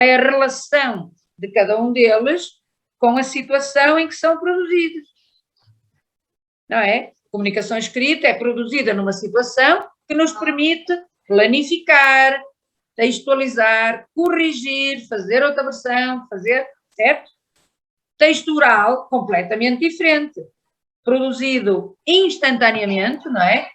é a relação de cada um deles com a situação em que são produzidos. Não é? Comunicação escrita é produzida numa situação que nos permite planificar, textualizar, corrigir, fazer outra versão, fazer, certo? Texto oral, completamente diferente. Produzido instantaneamente, não é?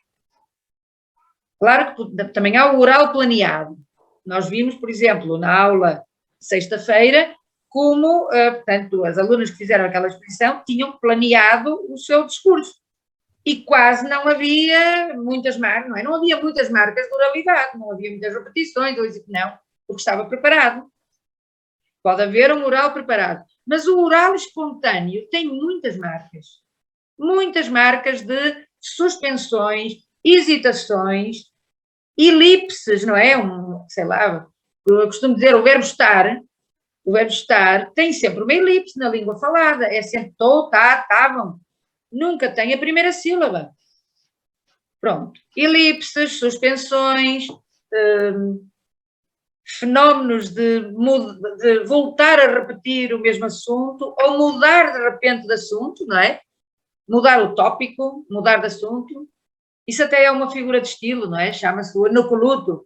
Claro que também há o oral planeado. Nós vimos, por exemplo, na aula de sexta-feira, como, portanto, as alunas que fizeram aquela exposição tinham planeado o seu discurso. E quase não havia muitas marcas, não é? Não havia muitas marcas de oralidade, não havia muitas repetições, não, porque estava preparado. Pode haver um oral preparado. Mas o oral espontâneo tem muitas marcas de suspensões, hesitações, elipses, não é? Sei lá, eu costumo dizer o verbo estar tem sempre uma elipse na língua falada, é sempre estou, tá, estavam, nunca tem a primeira sílaba. Pronto, elipses, suspensões, fenómenos de voltar a repetir o mesmo assunto ou mudar de repente de assunto, não é? Mudar o tópico, mudar de assunto. Isso até é uma figura de estilo, não é? Chama-se o anacoluto.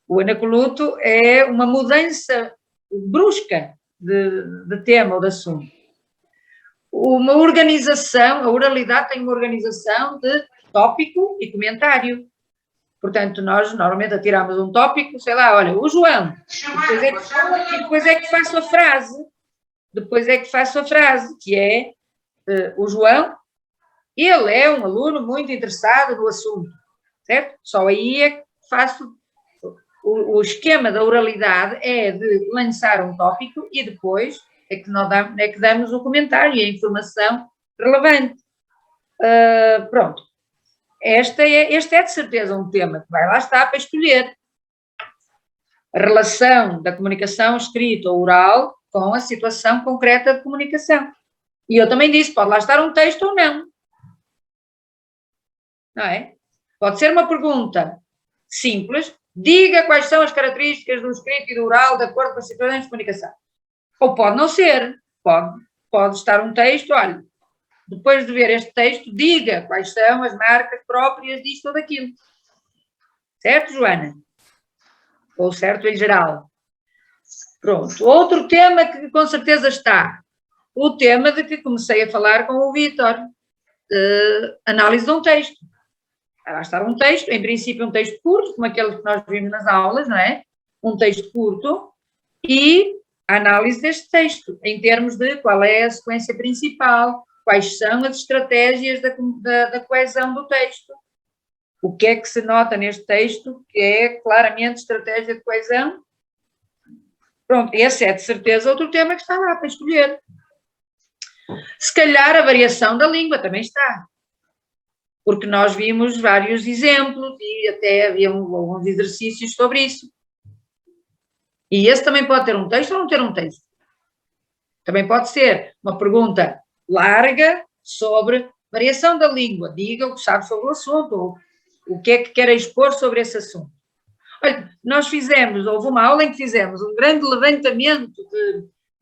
O anacoluto é uma mudança brusca de tema ou de assunto. Uma organização, a oralidade tem uma organização de tópico e comentário. Portanto, nós normalmente atiramos um tópico, sei lá, olha, o João, depois é que faço a frase, que é o João, ele é um aluno muito interessado no assunto, certo? Só aí é que faço o esquema da oralidade é de lançar um tópico e depois é que damos o comentário e a informação relevante. Pronto. Este é de certeza um tema que vai lá estar para escolher. A relação da comunicação escrita ou oral com a situação concreta de comunicação. E eu também disse, pode lá estar um texto ou não. Não é? Pode ser uma pergunta simples, diga quais são as características do escrito e do oral de acordo com as situações de comunicação. Ou pode não ser, pode estar um texto, olha, depois de ver este texto, diga quais são as marcas próprias disto ou daquilo. Certo, Joana? Ou certo em geral? Pronto. Outro tema que com certeza está, o tema de que comecei a falar com o Vítor, análise de um texto. Vai lá estar um texto, em princípio um texto curto, como aquele que nós vimos nas aulas, não é? Um texto curto e a análise deste texto, em termos de qual é a sequência principal, quais são as estratégias da coesão do texto. O que é que se nota neste texto que é claramente estratégia de coesão? Pronto, esse é de certeza outro tema que está lá para escolher. Se calhar a variação da língua também está. Porque nós vimos vários exemplos e até havia alguns exercícios sobre isso. E esse também pode ter um texto ou não ter um texto. Também pode ser uma pergunta larga sobre variação da língua. Diga o que sabe sobre o assunto, ou o que é que quer expor sobre esse assunto. Olha, houve uma aula em que fizemos um grande levantamento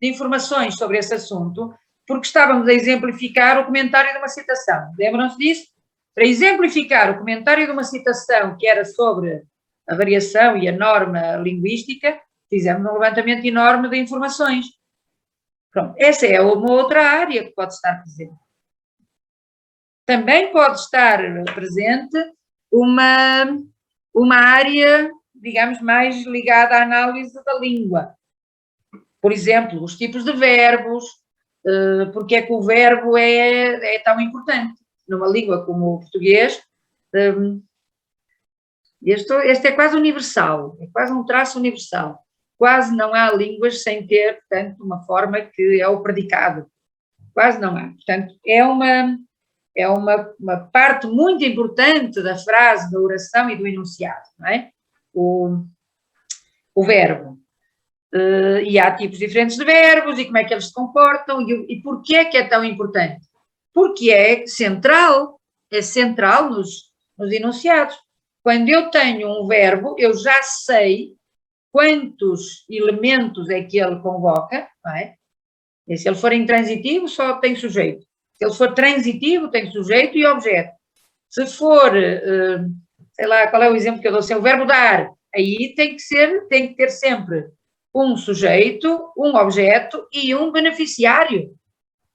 de informações sobre esse assunto, porque estávamos a exemplificar o comentário de uma citação. Lembram-se disso? Para exemplificar o comentário de uma citação que era sobre a variação e a norma linguística, fizemos um levantamento enorme de informações. Pronto, essa é uma outra área que pode estar presente. Também pode estar presente uma área, digamos, mais ligada à análise da língua. Por exemplo, os tipos de verbos, porque é que o verbo é tão importante. Numa língua como o português, este é quase universal, é quase um traço universal. Quase não há línguas sem ter, portanto, uma forma que é o predicado. Quase não há. Portanto, é uma parte muito importante da frase, da oração e do enunciado, não é? O verbo. E há tipos diferentes de verbos e como é que eles se comportam e porquê é que é tão importante? Porque é central nos enunciados. Quando eu tenho um verbo, eu já sei quantos elementos é que ele convoca, não é? E se ele for intransitivo, só tem sujeito. Se ele for transitivo, tem sujeito e objeto. Se for, sei lá, qual é o exemplo que eu dou? Se é o verbo dar, aí tem que ter sempre um sujeito, um objeto e um beneficiário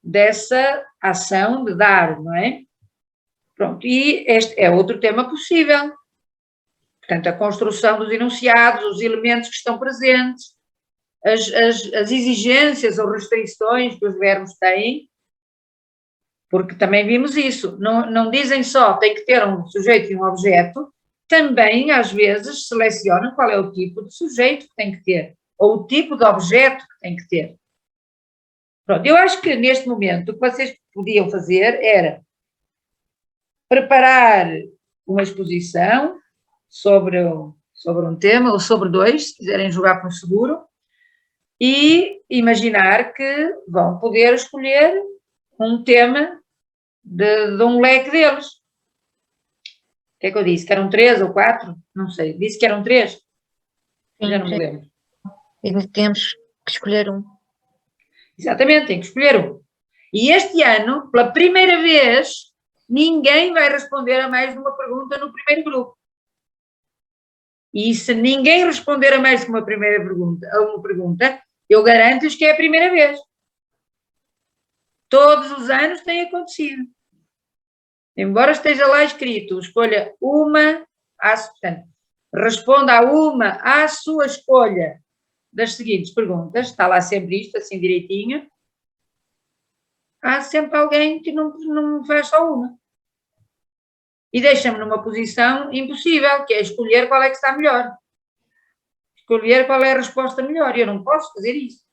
dessa ação de dar, não é? Pronto, e este é outro tema possível. Portanto, a construção dos enunciados, os elementos que estão presentes, as exigências ou restrições que os verbos têm, porque também vimos isso. Não dizem só tem que ter um sujeito e um objeto, também, às vezes, selecionam qual é o tipo de sujeito que tem que ter, ou o tipo de objeto que tem que ter. Pronto, eu acho que neste momento o que vocês podiam fazer era preparar uma exposição sobre um tema, ou sobre dois, se quiserem jogar por seguro, e imaginar que vão poder escolher um tema de um leque deles. O que é que eu disse? Que eram 3 ou 4? Não sei. Disse que eram 3? Sim, Já não me lembro. e temos que escolher um. Exatamente, tem que escolher um. E este ano, pela primeira vez, ninguém vai responder a mais de uma pergunta no primeiro grupo. E se ninguém responder a mais de uma pergunta, eu garanto-lhes que é a primeira vez. Todos os anos tem acontecido. Embora esteja lá escrito, escolha uma, portanto, responda a uma à sua escolha das seguintes perguntas, está lá sempre isto, assim direitinho, há sempre alguém que não faz só uma. E deixa-me numa posição impossível, que é escolher qual é que está melhor. Escolher qual é a resposta melhor. Eu não posso fazer isso.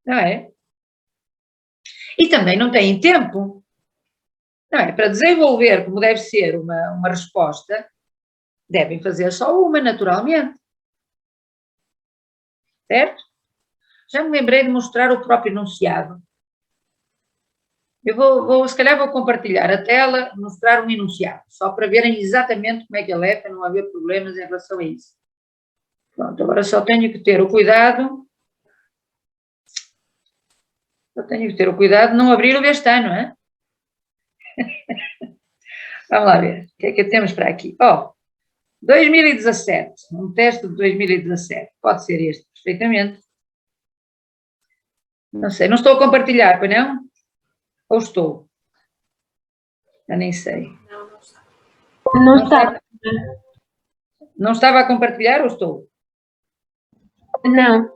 Não é? E também não têm tempo. Não é? Para desenvolver como deve ser uma resposta, devem fazer só uma, naturalmente. Certo? Já me lembrei de mostrar o próprio enunciado. Eu se calhar vou compartilhar a tela, mostrar um enunciado, só para verem exatamente como é que ele é, para não haver problemas em relação a isso. Pronto, agora só tenho que ter o cuidado, de não abrir o deste ano, não é? Vamos lá ver, o que é que temos para aqui? 2017, um teste de 2017, pode ser este, perfeitamente. Não sei, não estou a compartilhar, pois não? Ou estou? Já nem sei. Não está. Não estava a compartilhar ou estou? Não.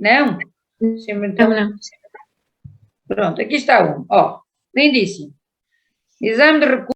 Não? Então, Não. pronto, aqui está um. Lindíssimo. Exame de recurso.